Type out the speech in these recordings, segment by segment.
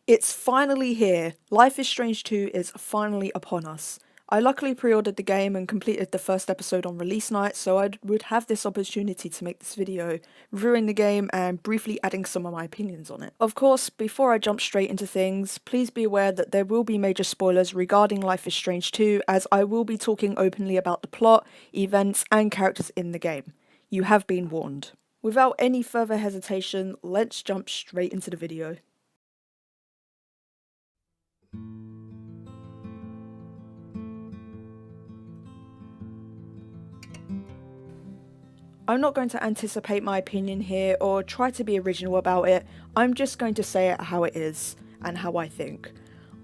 It's finally here. Life is Strange 2 is finally upon us. I luckily pre-ordered the game and completed the first episode on release night, so I would have this opportunity to make this video, reviewing the game and briefly adding some of my opinions on it. Of course, before I jump straight into things, please be aware that there will be major spoilers regarding Life is Strange 2, as I will be talking openly about the plot, events, and characters in the game. You have been warned. Without any further hesitation, let's jump straight into the video. I'm not going to anticipate my opinion here or try to be original about it. I'm just going to say it how it is and how I think.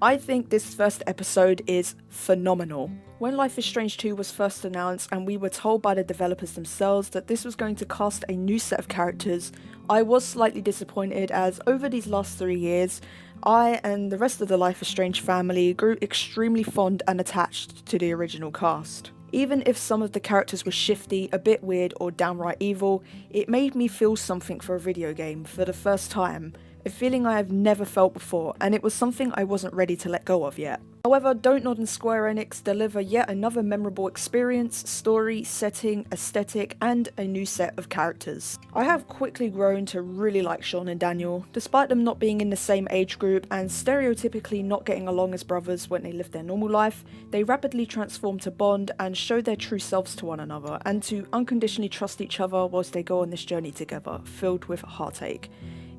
I think this first episode is phenomenal. When Life is Strange 2 was first announced and we were told by the developers themselves that this was going to cast a new set of characters, I was slightly disappointed, as over these last 3 years, I and the rest of the Life is Strange family grew extremely fond and attached to the original cast. Even if some of the characters were shifty, a bit weird, or downright evil, it made me feel something for a video game for the first time, a feeling I have never felt before, and it was something I wasn't ready to let go of yet. However, Don't Nod and Square Enix deliver yet another memorable experience, story, setting, aesthetic, and a new set of characters. I have quickly grown to really like Sean and Daniel. Despite them not being in the same age group and stereotypically not getting along as brothers when they live their normal life, they rapidly transform to bond and show their true selves to one another, and to unconditionally trust each other whilst they go on this journey together, filled with heartache.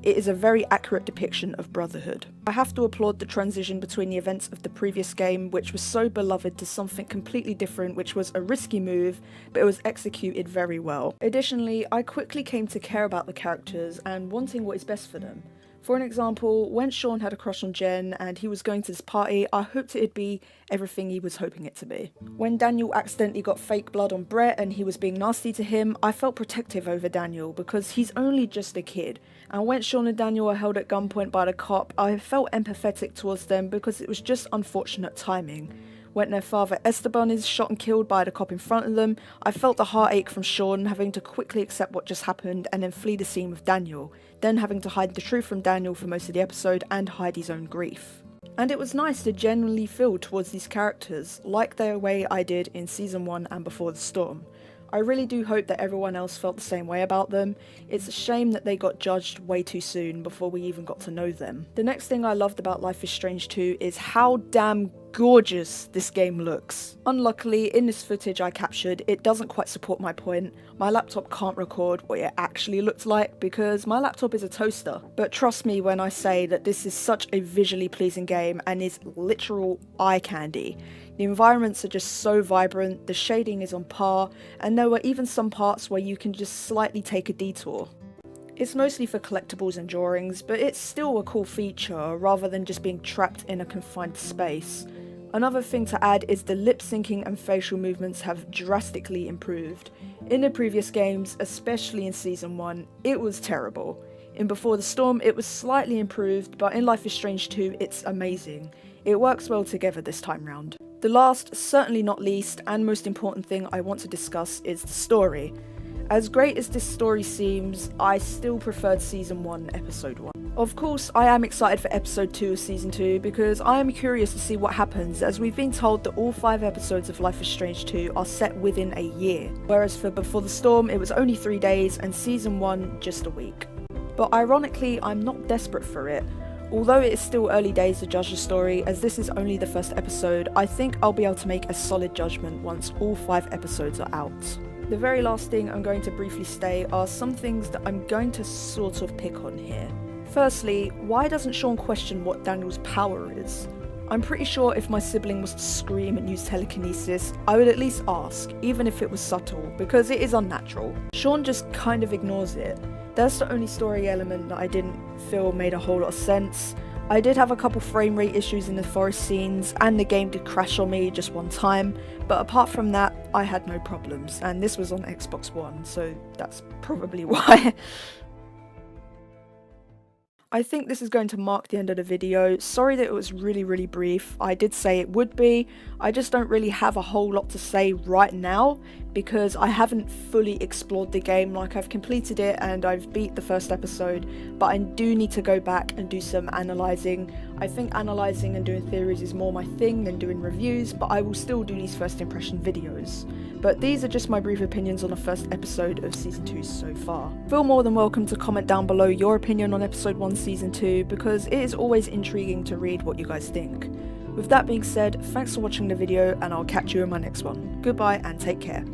It is a very accurate depiction of brotherhood. I have to applaud the transition between the events of the previous game, which was so beloved, to something completely different, which was a risky move, but it was executed very well. Additionally, I quickly came to care about the characters and wanting what is best for them. For an example, when Sean had a crush on Jen and he was going to this party, I hoped it'd be everything he was hoping it to be. When Daniel accidentally got fake blood on Brett and he was being nasty to him, I felt protective over Daniel because he's only just a kid. And when Sean and Daniel were held at gunpoint by the cop, I felt empathetic towards them because it was just unfortunate timing. When their father Esteban is shot and killed by the cop in front of them, I felt the heartache from Sean having to quickly accept what just happened and then flee the scene with Daniel, then having to hide the truth from Daniel for most of the episode and hide his own grief. And it was nice to genuinely feel towards these characters, like the way I did in Season 1 and Before the Storm. I really do hope that everyone else felt the same way about them. It's a shame that they got judged way too soon before we even got to know them. The next thing I loved about Life is Strange 2 is how damn gorgeous this game looks. Unluckily, in this footage I captured, it doesn't quite support my point. My laptop can't record what it actually looked like because my laptop is a toaster. But trust me when I say that this is such a visually pleasing game and is literal eye candy. The environments are just so vibrant, the shading is on par, and there were even some parts where you can just slightly take a detour. It's mostly for collectibles and drawings, but it's still a cool feature rather than just being trapped in a confined space. Another thing to add is the lip syncing and facial movements have drastically improved. In the previous games, especially in Season 1, it was terrible. In Before the Storm it was slightly improved, but in Life is Strange 2 it's amazing. It works well together this time round. The last, certainly not least, and most important thing I want to discuss is the story. As great as this story seems, I still preferred Season 1, Episode 1. Of course, I am excited for Episode 2 of Season 2 because I am curious to see what happens, as we've been told that all 5 episodes of Life is Strange 2 are set within a year, whereas for Before the Storm it was only 3 days and Season 1 just a week. But ironically, I'm not desperate for it. Although it is still early days to judge the story, as this is only the first episode, I think I'll be able to make a solid judgment once all 5 episodes are out. The very last thing I'm going to briefly state are some things that I'm going to sort of pick on here. Firstly, why doesn't Sean question what Daniel's power is? I'm pretty sure if my sibling was to scream and use telekinesis, I would at least ask, even if it was subtle, because it is unnatural. Sean just kind of ignores it. That's the only story element that I didn't feel made a whole lot of sense. I did have a couple frame rate issues in the forest scenes, and the game did crash on me just one time, but apart from that, I had no problems, and this was on Xbox One, so that's probably why. I think this is going to mark the end of the video. Sorry that it was really brief. I did say it would be. I just don't really have a whole lot to say right now because I haven't fully explored the game. Like, I've completed it and I've beat the first episode, but I do need to go back and do some analysing. I think analysing and doing theories is more my thing than doing reviews, but I will still do these first impression videos. But these are just my brief opinions on the first episode of Season 2 so far. Feel more than welcome to comment down below your opinion on Episode 1 Season 2, because it is always intriguing to read what you guys think. With that being said, thanks for watching the video, and I'll catch you in my next one. Goodbye and take care.